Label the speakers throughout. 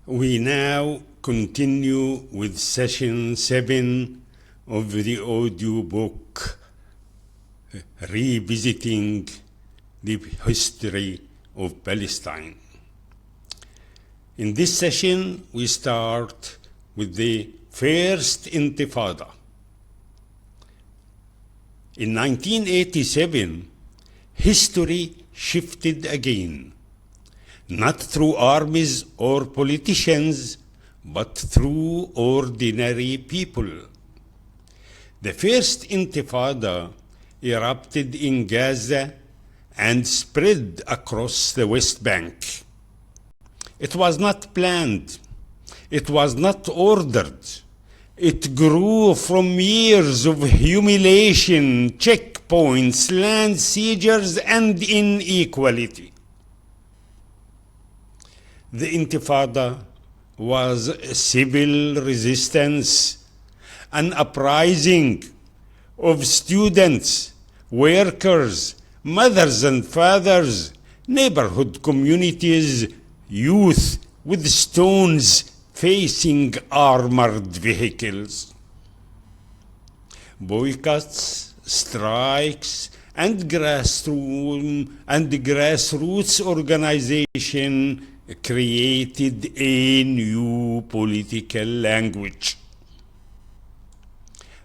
Speaker 1: We now continue with session 7 of the audiobook, Revisiting the History of Palestine. In this session, we start with the First Intifada. In 1987, history shifted again, not through armies or politicians, but through ordinary people. The First Intifada erupted in Gaza and spread across the West Bank. It was not planned. It was not ordered. It grew from years of humiliation, checkpoints, land sieges, and inequality. The Intifada was civil resistance, an uprising of students, workers, mothers and fathers, neighborhood communities, youth with stones facing armored vehicles. Boycotts, strikes, and grassroots organization created a new political language.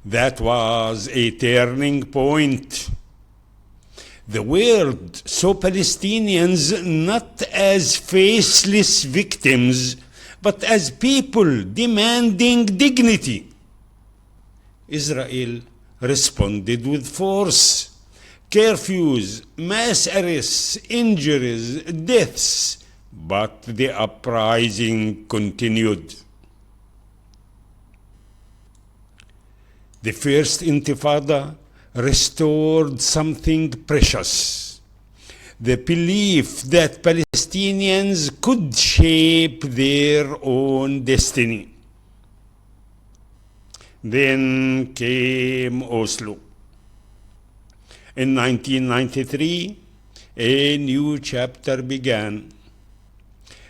Speaker 1: That was a turning point. The world saw Palestinians not as faceless victims, but as people demanding dignity. Israel responded with force, curfews, mass arrests, injuries, deaths, but the uprising continued. The First Intifada restored something precious: the belief that Palestinians could shape their own destiny. Then came Oslo. In 1993, a new chapter began.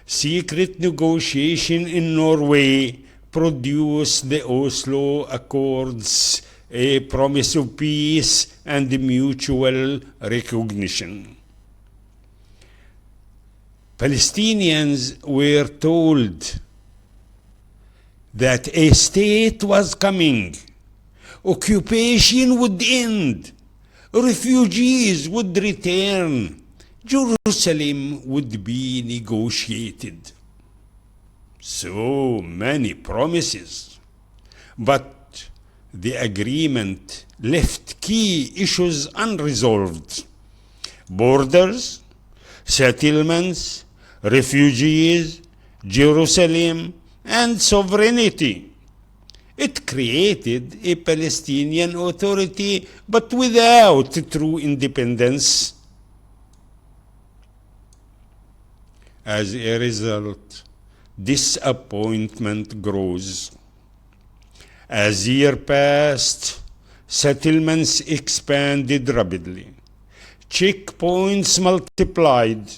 Speaker 1: Secret negotiation in Norway produced the Oslo Accords, a promise of peace and mutual recognition. Palestinians were told that a state was coming, occupation would end, refugees would return, Jerusalem would be negotiated. So many promises, but the agreement left key issues unresolved: borders, settlements, refugees, Jerusalem, and sovereignty. It created a Palestinian authority, but without true independence. As a result, disappointment grows. As years passed, settlements expanded rapidly. Checkpoints multiplied.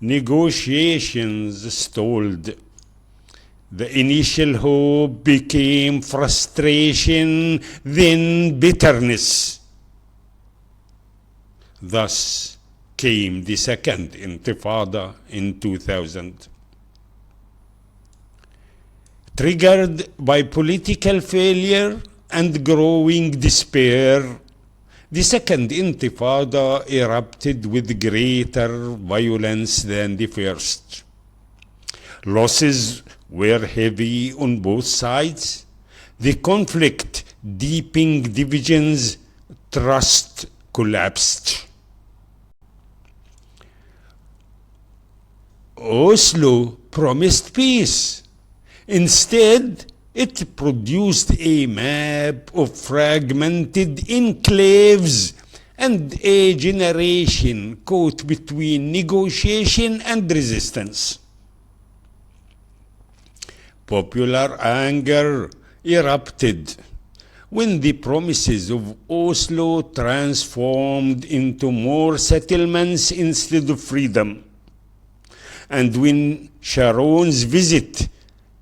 Speaker 1: Negotiations stalled. The initial hope became frustration, then bitterness. Thus came the Second Intifada in 2000. Triggered by political failure and growing despair, the Second Intifada erupted with greater violence than the first. Losses were heavy on both sides. The conflict deepening divisions, trust collapsed. Oslo promised peace. Instead, it produced a map of fragmented enclaves and a generation caught between negotiation and resistance. Popular anger erupted when the promises of Oslo transformed into more settlements instead of freedom, and when Sharon's visit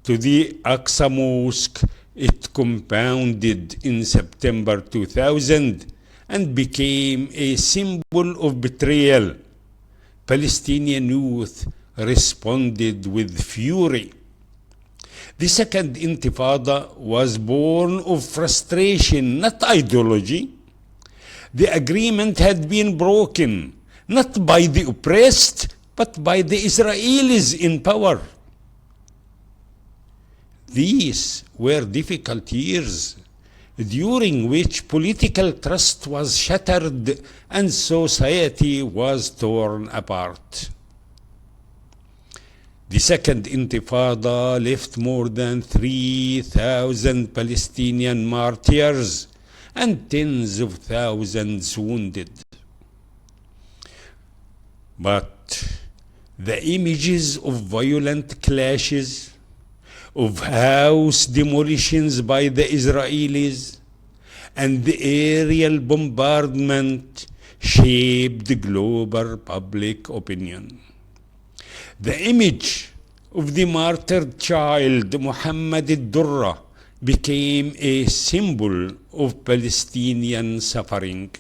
Speaker 1: to the Aqsa Mosque. It compounded in September 2000 and became a symbol of betrayal. Palestinian youth responded with fury. The Second Intifada was born of frustration, not ideology. The agreement had been broken, not by the oppressed, but by the Israelis in power. These were difficult years, during which political trust was shattered and society was torn apart. The Second Intifada left more than 3,000 Palestinian martyrs and tens of thousands wounded. But the images of violent clashes, of house demolitions by the Israelis, and the aerial bombardment shaped global public opinion. The image of the martyred child Muhammad al-Durra became a symbol of Palestinian suffering.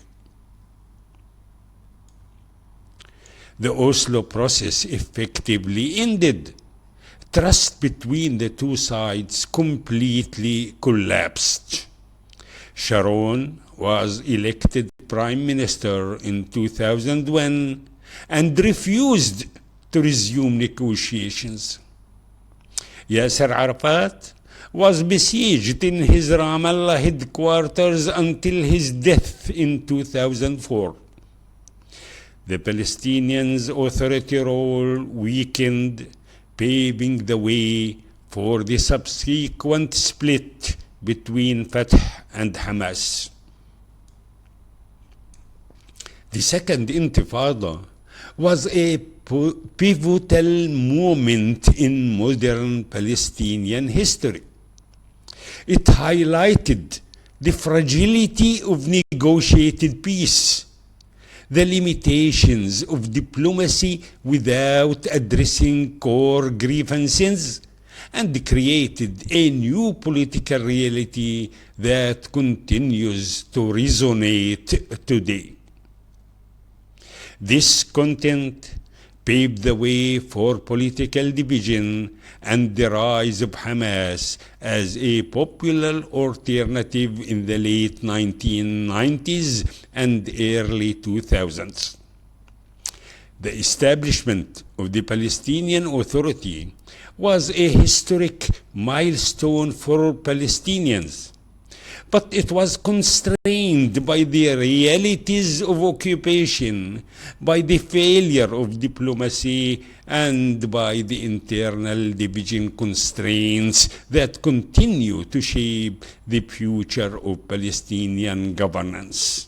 Speaker 1: The Oslo process effectively ended. Trust between the two sides completely collapsed. Sharon was elected Prime Minister in 2001 and refused to resume negotiations. Yasser Arafat was besieged in his Ramallah headquarters until his death in 2004. The Palestinians' authority role weakened, paving the way for the subsequent split between Fatah and Hamas. The Second Intifada was a pivotal moment in modern Palestinian history. It highlighted the fragility of negotiated peace, the limitations of diplomacy without addressing core grievances, and created a new political reality that continues to resonate today. This content paved the way for political division and the rise of Hamas as a popular alternative in the late 1990s and early 2000s. The establishment of the Palestinian Authority was a historic milestone for Palestinians, but it was constrained by the realities of occupation, by the failure of diplomacy, and by the internal division constraints that continue to shape the future of Palestinian governance.